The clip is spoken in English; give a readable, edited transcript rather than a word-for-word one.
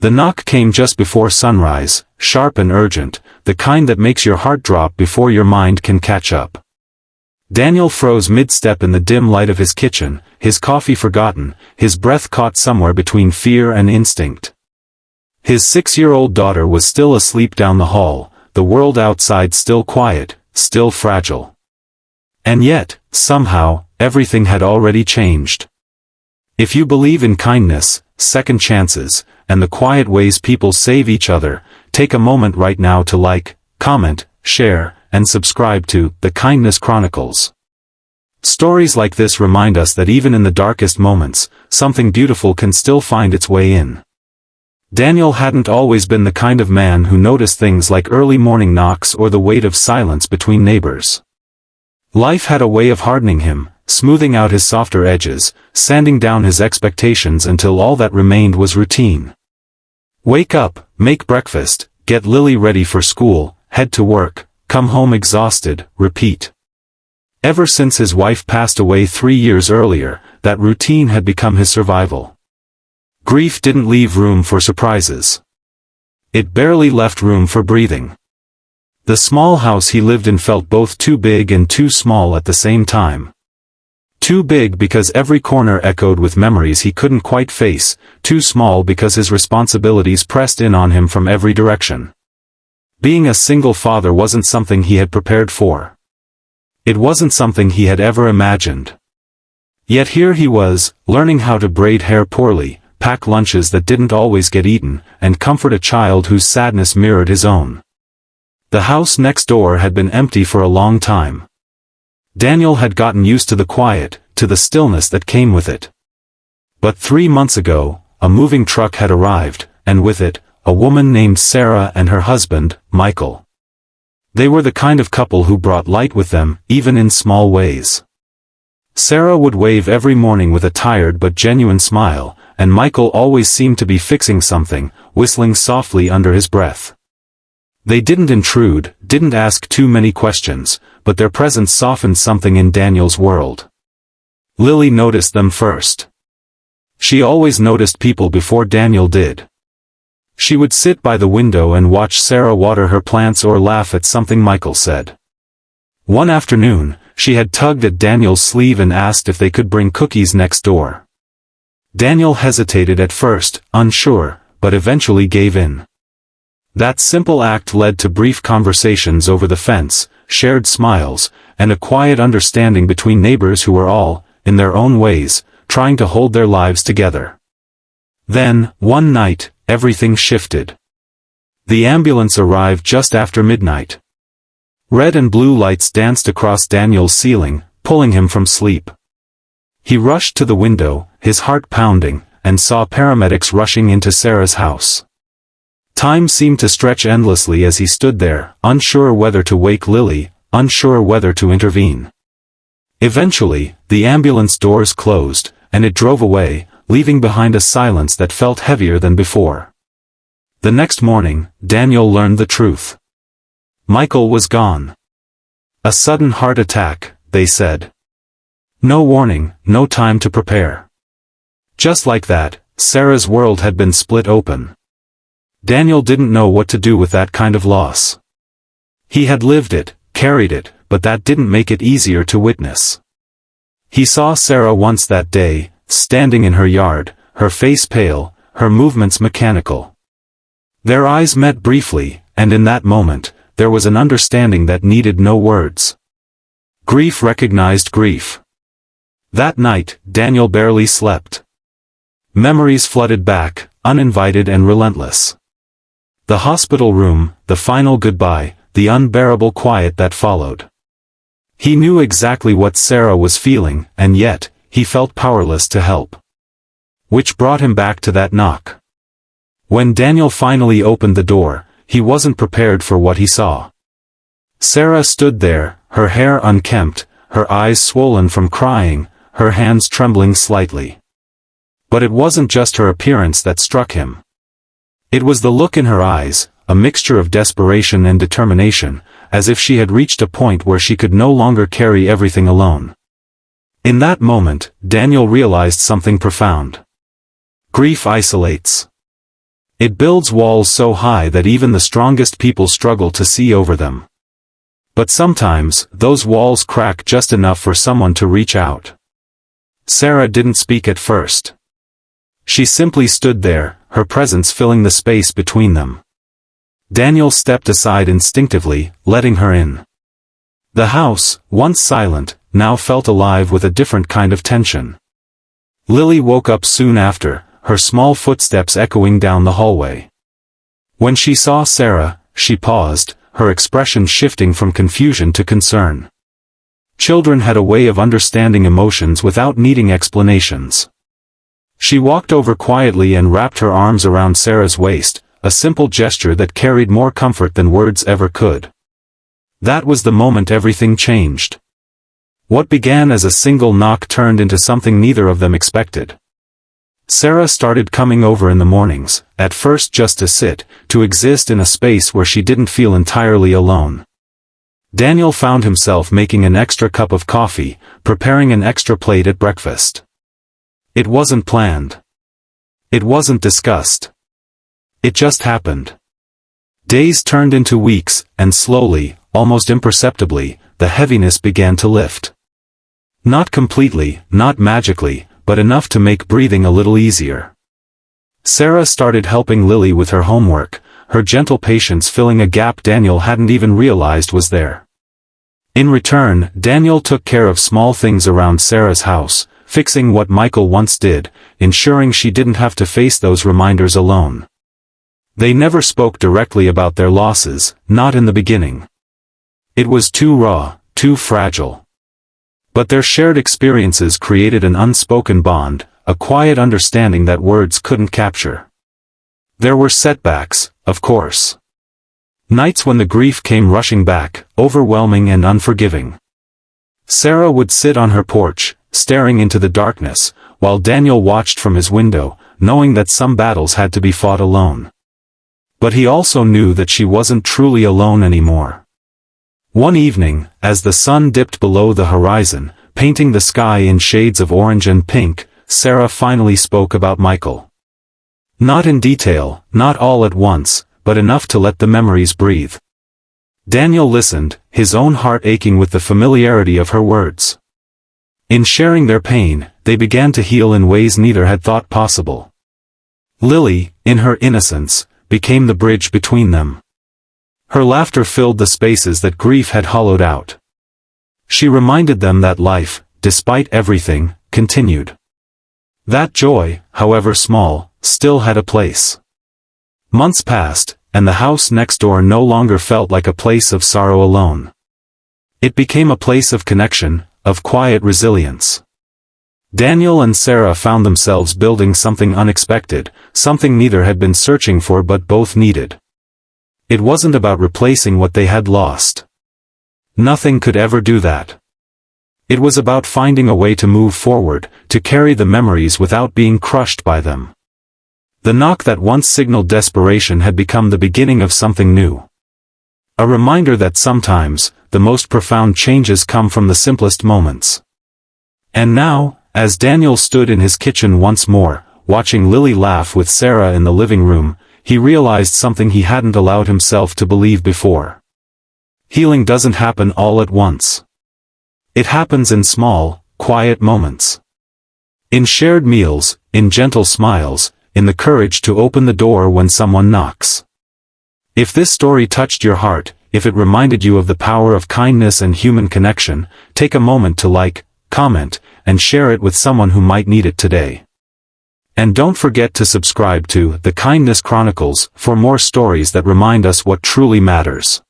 The knock came just before sunrise, sharp and urgent, the kind that makes your heart drop before your mind can catch up. Daniel froze mid-step in the dim light of his kitchen, his coffee forgotten, his breath caught somewhere between fear and instinct. His 6-year-old daughter was still asleep down the hall, the world outside still quiet, still fragile. And yet, somehow, everything had already changed. If you believe in kindness, second chances, and the quiet ways people save each other, take a moment right now to like, comment, share, and subscribe to The Kindness Chronicles. Stories like this remind us that even in the darkest moments, something beautiful can still find its way in. Daniel hadn't always been the kind of man who noticed things like early morning knocks or the weight of silence between neighbors. Life had a way of hardening him, smoothing out his softer edges, sanding down his expectations until all that remained was routine. Wake up, make breakfast, get Lily ready for school, head to work, come home exhausted, repeat. Ever since his wife passed away 3 years earlier, that routine had become his survival. Grief didn't leave room for surprises. It barely left room for breathing. The small house he lived in felt both too big and too small at the same time. Too big because every corner echoed with memories he couldn't quite face, too small because his responsibilities pressed in on him from every direction. Being a single father wasn't something he had prepared for. It wasn't something he had ever imagined. Yet here he was, learning how to braid hair poorly, pack lunches that didn't always get eaten, and comfort a child whose sadness mirrored his own. The house next door had been empty for a long time. Daniel had gotten used to the quiet, to the stillness that came with it. But 3 months ago, a moving truck had arrived, and with it, a woman named Sarah and her husband, Michael. They were the kind of couple who brought light with them, even in small ways. Sarah would wave every morning with a tired but genuine smile, and Michael always seemed to be fixing something, whistling softly under his breath. They didn't intrude, didn't ask too many questions, but their presence softened something in Daniel's world. Lily noticed them first. She always noticed people before Daniel did. She would sit by the window and watch Sarah water her plants or laugh at something Michael said. One afternoon, she had tugged at Daniel's sleeve and asked if they could bring cookies next door. Daniel hesitated at first, unsure, but eventually gave in. That simple act led to brief conversations over the fence, shared smiles, and a quiet understanding between neighbors who were all, in their own ways, trying to hold their lives together. Then, one night, everything shifted. The ambulance arrived just after midnight. Red and blue lights danced across Daniel's ceiling, pulling him from sleep. He rushed to the window, his heart pounding, and saw paramedics rushing into Sarah's house. Time seemed to stretch endlessly as he stood there, unsure whether to wake Lily, unsure whether to intervene. Eventually, the ambulance doors closed, and it drove away, leaving behind a silence that felt heavier than before. The next morning, Daniel learned the truth. Michael was gone. A sudden heart attack, they said. No warning, no time to prepare. Just like that, Sarah's world had been split open. Daniel didn't know what to do with that kind of loss. He had lived it, carried it, but that didn't make it easier to witness. He saw Sarah once that day, standing in her yard, her face pale, her movements mechanical. Their eyes met briefly, and in that moment, there was an understanding that needed no words. Grief recognized grief. That night, Daniel barely slept. Memories flooded back, uninvited and relentless. The hospital room, the final goodbye, the unbearable quiet that followed. He knew exactly what Sarah was feeling, and yet, he felt powerless to help. Which brought him back to that knock. When Daniel finally opened the door, he wasn't prepared for what he saw. Sarah stood there, her hair unkempt, her eyes swollen from crying, her hands trembling slightly. But it wasn't just her appearance that struck him. It was the look in her eyes, a mixture of desperation and determination, as if she had reached a point where she could no longer carry everything alone. In that moment, Daniel realized something profound. Grief isolates. It builds walls so high that even the strongest people struggle to see over them. But sometimes, those walls crack just enough for someone to reach out. Sarah didn't speak at first. She simply stood there, her presence filling the space between them. Daniel stepped aside instinctively, letting her in. The house, once silent, now felt alive with a different kind of tension. Lily woke up soon after, her small footsteps echoing down the hallway. When she saw Sarah, she paused, her expression shifting from confusion to concern. Children had a way of understanding emotions without needing explanations. She walked over quietly and wrapped her arms around Sarah's waist, a simple gesture that carried more comfort than words ever could. That was the moment everything changed. What began as a single knock turned into something neither of them expected. Sarah started coming over in the mornings, at first just to sit, to exist in a space where she didn't feel entirely alone. Daniel found himself making an extra cup of coffee, preparing an extra plate at breakfast. It wasn't planned. It wasn't discussed. It just happened. Days turned into weeks, and slowly, almost imperceptibly, the heaviness began to lift. Not completely, not magically, but enough to make breathing a little easier. Sarah started helping Lily with her homework, her gentle patience filling a gap Daniel hadn't even realized was there. In return, Daniel took care of small things around Sarah's house, fixing what Michael once did, ensuring she didn't have to face those reminders alone. They never spoke directly about their losses, not in the beginning. It was too raw, too fragile. But their shared experiences created an unspoken bond, a quiet understanding that words couldn't capture. There were setbacks, of course. Nights when the grief came rushing back, overwhelming and unforgiving. Sarah would sit on her porch, staring into the darkness, while Daniel watched from his window, knowing that some battles had to be fought alone. But he also knew that she wasn't truly alone anymore. One evening, as the sun dipped below the horizon, painting the sky in shades of orange and pink, Sarah finally spoke about Michael. Not in detail, not all at once, but enough to let the memories breathe. Daniel listened, his own heart aching with the familiarity of her words. In sharing their pain, they began to heal in ways neither had thought possible. Lily, in her innocence, became the bridge between them. Her laughter filled the spaces that grief had hollowed out. She reminded them that life, despite everything, continued. That joy, however small, still had a place. Months passed, and the house next door no longer felt like a place of sorrow alone. It became a place of connection, of quiet resilience. Daniel and Sarah found themselves building something unexpected, something neither had been searching for but both needed. It wasn't about replacing what they had lost. Nothing could ever do that. It was about finding a way to move forward, to carry the memories without being crushed by them. The knock that once signaled desperation had become the beginning of something new. A reminder that sometimes, the most profound changes come from the simplest moments. And now, as Daniel stood in his kitchen once more, watching Lily laugh with Sarah in the living room, he realized something he hadn't allowed himself to believe before. Healing doesn't happen all at once. It happens in small, quiet moments. In shared meals, in gentle smiles, in the courage to open the door when someone knocks. If this story touched your heart, if it reminded you of the power of kindness and human connection, take a moment to like, comment, and share it with someone who might need it today. And don't forget to subscribe to The Kindness Chronicles for more stories that remind us what truly matters.